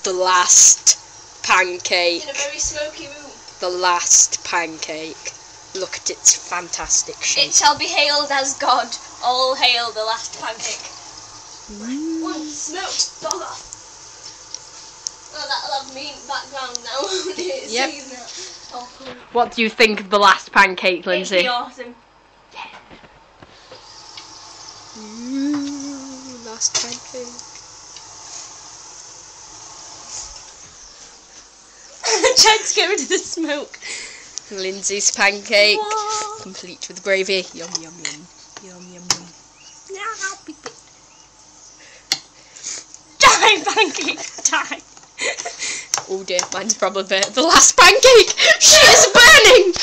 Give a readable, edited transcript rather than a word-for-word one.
The last pancake. In a very smoky room. The last pancake. Look at its fantastic shape. It shall be hailed as God. All hail the last pancake. One smoked dogger. Oh, that'll have me in background now. Yep. Oh, cool. What do you think of the last pancake, Lindsay? It'd be awesome. Last pancake. Tried to get rid of the smoke. Lindsay's pancake, Whoa. complete with gravy. Yum yum yum. Yum yum yum. Die, pancake, die. Oh dear, mine's probably the last pancake. She is burning.